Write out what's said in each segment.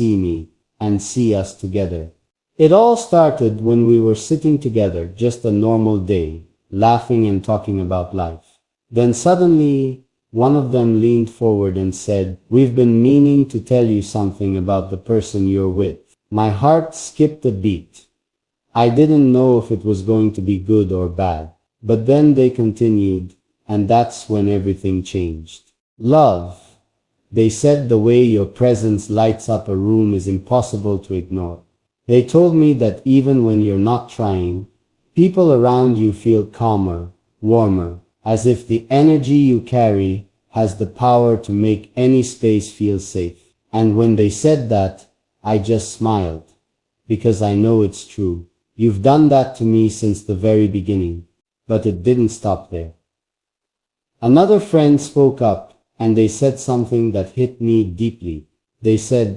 see me and see us together. It all started when we were sitting together, just a normal day, laughing and talking about life. Then suddenly, one of them leaned forward and said, "We've been meaning to tell you something about the person you're with." My heart skipped a beat. I didn't know if it was going to be good or bad. But then they continued, and that's when everything changed. "Love," they said, "the way your presence lights up a room is impossible to ignore." They told me that even when you're not trying, people around you feel calmer, warmer, as if the energy you carry has the power to make any space feel safe. And when they said that, I just smiled, because I know it's true. You've done that to me since the very beginning. But it didn't stop there. Another friend spoke up, and they said something that hit me deeply. They said,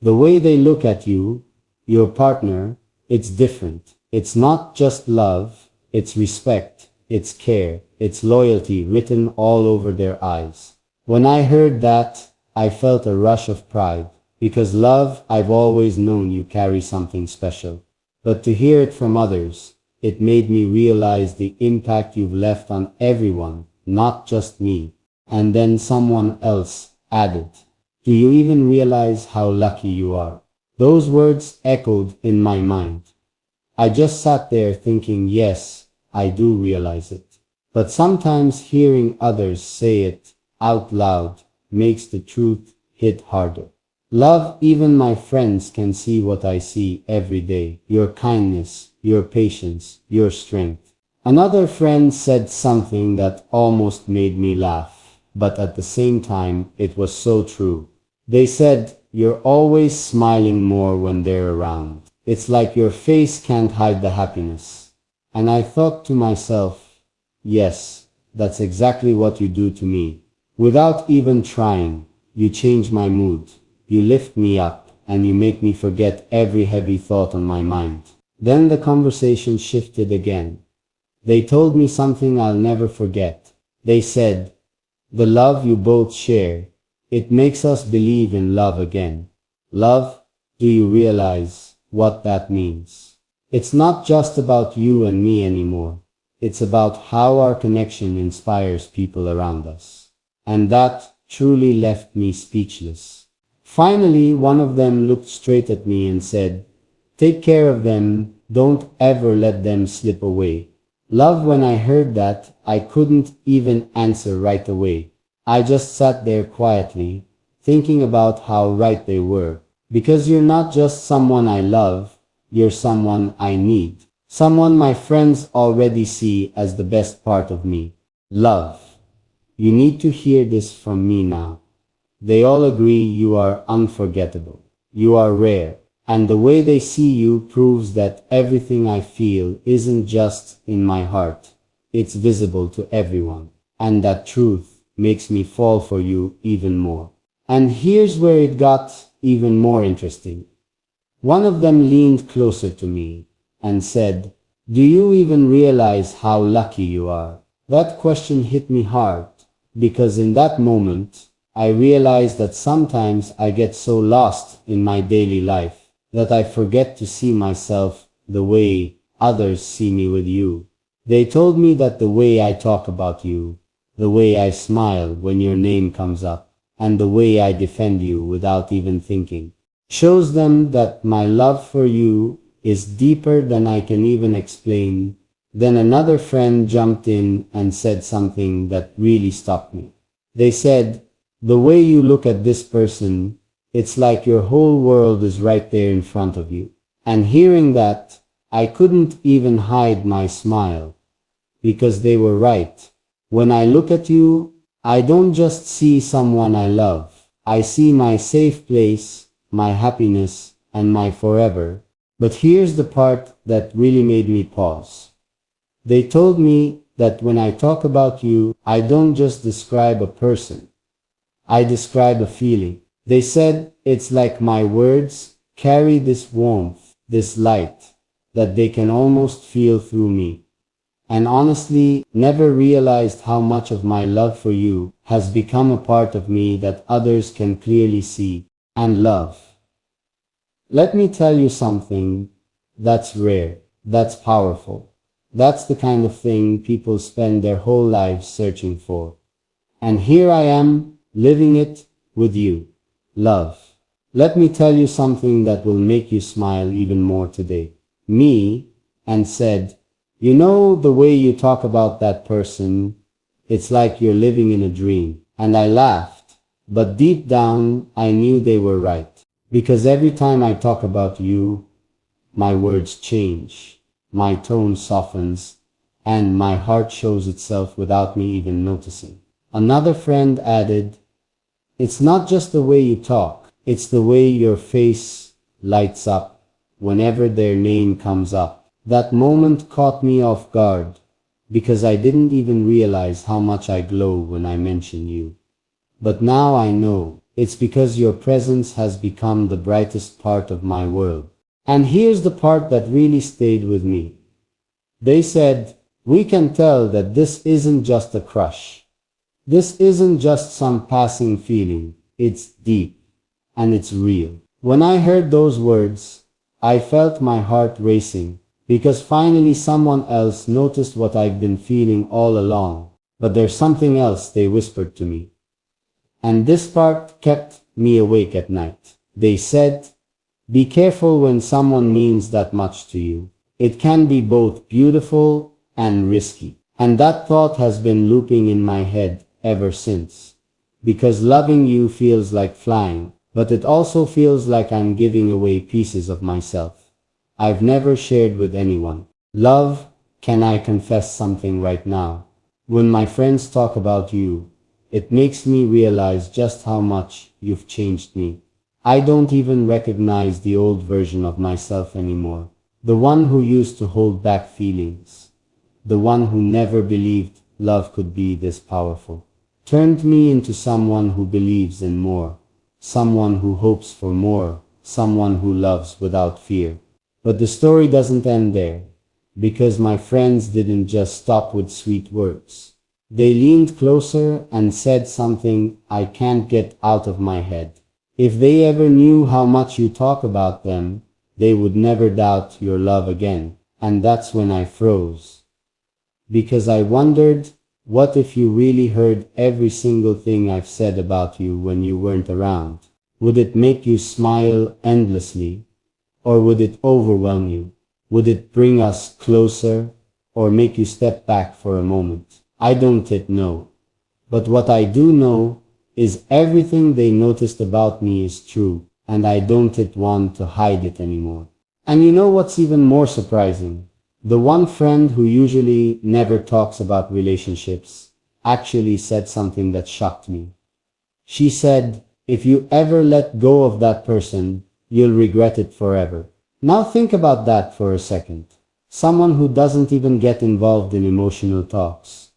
"The way they look at you, your partner, it's different. It's not just love, it's respect, it's care, it's loyalty written all over their eyes." When I heard that, I felt a rush of pride, because love, I've always known you carry something special. But to hear it from others, it made me realize the impact you've left on everyone, not just me. And then someone else added, "Do you even realize how lucky you are?" Those words echoed in my mind. I just sat there thinking, yes, I do realize it. But sometimes hearing others say it out loud makes the truth hit harder. Love, even my friends can see what I see every day. Your kindness, your patience, your strength. Another friend said something that almost made me laugh, but at the same time, it was so true. They said, "You're always smiling more when they're around. It's like your face can't hide the happiness." And I thought to myself, yes, that's exactly what you do to me. Without even trying, you change my mood. You lift me up, and you make me forget every heavy thought on my mind. Then the conversation shifted again. They told me something I'll never forget. They said, "The love you both share, it makes us believe in love again." Love, do you realize what that means? It's not just about you and me anymore. It's about how our connection inspires people around us. And that truly left me speechless. Finally, one of them looked straight at me and said, "Take care of them, don't ever let them slip away." Love, when I heard that, I couldn't even answer right away. I just sat there quietly, thinking about how right they were. Because you're not just someone I love, you're someone I need. Someone my friends already see as the best part of me. Love, you need to hear this from me now. They all agree you are unforgettable. You are rare. And the way they see you proves that everything I feel isn't just in my heart. It's visible to everyone. And that truth makes me fall for you even more. And here's where it got even more interesting. One of them leaned closer to me and said, "Do you even realize how lucky you are?" That question hit me hard, because in that moment, I realized that sometimes I get so lost in my daily life that I forget to see myself the way others see me with you. They told me that the way I talk about you, the way I smile when your name comes up, and the way I defend you without even thinking, shows them that my love for you is deeper than I can even explain. Then another friend jumped in and said something that really stopped me. They said, "The way you look at this person, it's like your whole world is right there in front of you." And hearing that, I couldn't even hide my smile, because they were right. When I look at you, I don't just see someone I love. I see my safe place, my happiness, and my forever. But here's the part that really made me pause. They told me that when I talk about you, I don't just describe a person. I describe a feeling. They said it's like my words carry this warmth, this light, that they can almost feel through me. And honestly, never realized how much of my love for you has become a part of me that others can clearly see and love. Let me tell you something that's rare, that's powerful. That's the kind of thing people spend their whole lives searching for. And here I am, living it with you. Love. Let me tell you something that will make you smile even more today. Me, and said, you know the way you talk about that person, it's like you're living in a dream. And I laughed, but deep down I knew they were right. Because every time I talk about you, my words change, my tone softens, and my heart shows itself without me even noticing. Another friend added, it's not just the way you talk, it's the way your face lights up whenever their name comes up. That moment caught me off guard, because I didn't even realize how much I glow when I mention you. But now I know, it's because your presence has become the brightest part of my world. And here's the part that really stayed with me. They said, we can tell that this isn't just a crush. This isn't just some passing feeling. It's deep. And it's real. When I heard those words, I felt my heart racing, because finally someone else noticed what I've been feeling all along. But there's something else, they whispered to me. And this part kept me awake at night. They said, be careful when someone means that much to you. It can be both beautiful and risky. And that thought has been looping in my head ever since. Because loving you feels like flying, but it also feels like I'm giving away pieces of myself I've never shared with anyone. Love, can I confess something right now? When my friends talk about you, it makes me realize just how much you've changed me. I don't even recognize the old version of myself anymore. The one who used to hold back feelings. The one who never believed love could be this powerful. Turned me into someone who believes in more. Someone who hopes for more. Someone who loves without fear. But the story doesn't end there. Because my friends didn't just stop with sweet words. They leaned closer and said something I can't get out of my head. If they ever knew how much you talk about them, they would never doubt your love again. And that's when I froze. Because I wondered, what if you really heard every single thing I've said about you when you weren't around? Would it make you smile endlessly? Or would it overwhelm you? Would it bring us closer? Or make you step back for a moment? I don't yet know. But what I do know is everything they noticed about me is true, and I don't yet want to hide it anymore. And you know what's even more surprising? The one friend who usually never talks about relationships actually said something that shocked me. She said, if you ever let go of that person, you'll regret it forever. Now think about that for a second. Someone who doesn't even get involved in emotional talks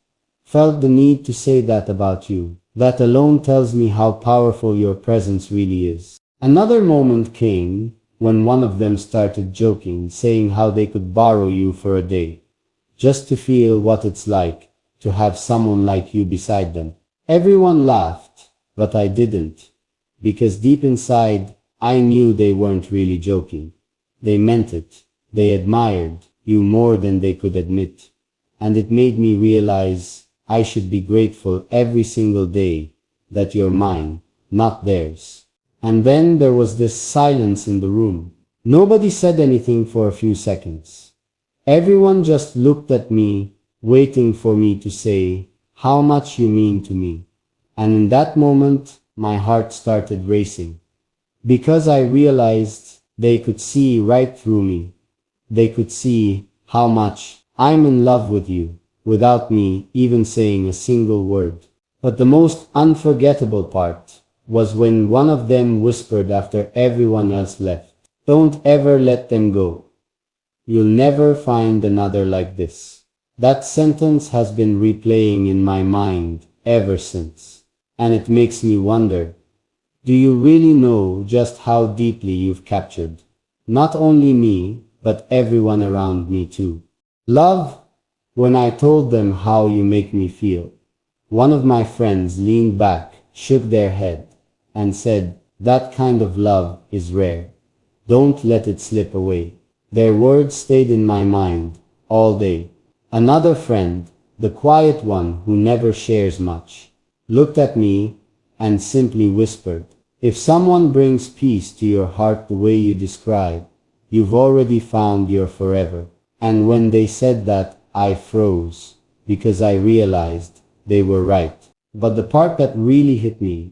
felt the need to say that about you. That alone tells me how powerful your presence really is. Another moment came when one of them started joking, saying how they could borrow you for a day, just to feel what it's like to have someone like you beside them. Everyone laughed, but I didn't, because deep inside, I knew they weren't really joking. They meant it. They admired you more than they could admit. And it made me realize I should be grateful every single day that you're mine, not theirs. And then there was this silence in the room. Nobody said anything for a few seconds. Everyone just looked at me, waiting for me to say how much you mean to me. And in that moment, my heart started racing. Because I realized they could see right through me. They could see how much I'm in love with you, without me even saying a single word. But the most unforgettable part was when one of them whispered after everyone else left, don't ever let them go. You'll never find another like this. That sentence has been replaying in my mind ever since. And it makes me wonder, do you really know just how deeply you've captured not only me, but everyone around me too? Love, when I told them how you make me feel, one of my friends leaned back, shook their head, and said, that kind of love is rare. Don't let it slip away. Their words stayed in my mind all day. Another friend, the quiet one who never shares much, looked at me and simply whispered, "If someone brings peace to your heart the way you describe, you've already found your forever." And when they said that, I froze, because I realized they were right. But the part that really hit me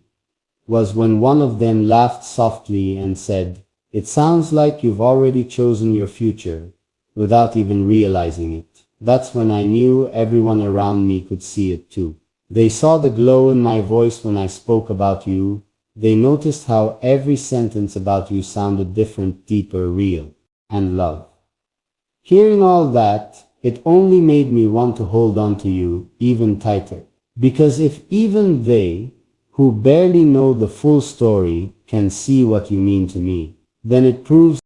was when one of them laughed softly and said, "It sounds like you've already chosen your future without even realizing it." That's when I knew everyone around me could see it too. They saw the glow in my voice when I spoke about you. They noticed how every sentence about you sounded different, deeper, real, and love. Hearing all that, it only made me want to hold on to you even tighter. Because if even they, who barely know the full story, can see what you mean to me, then it proves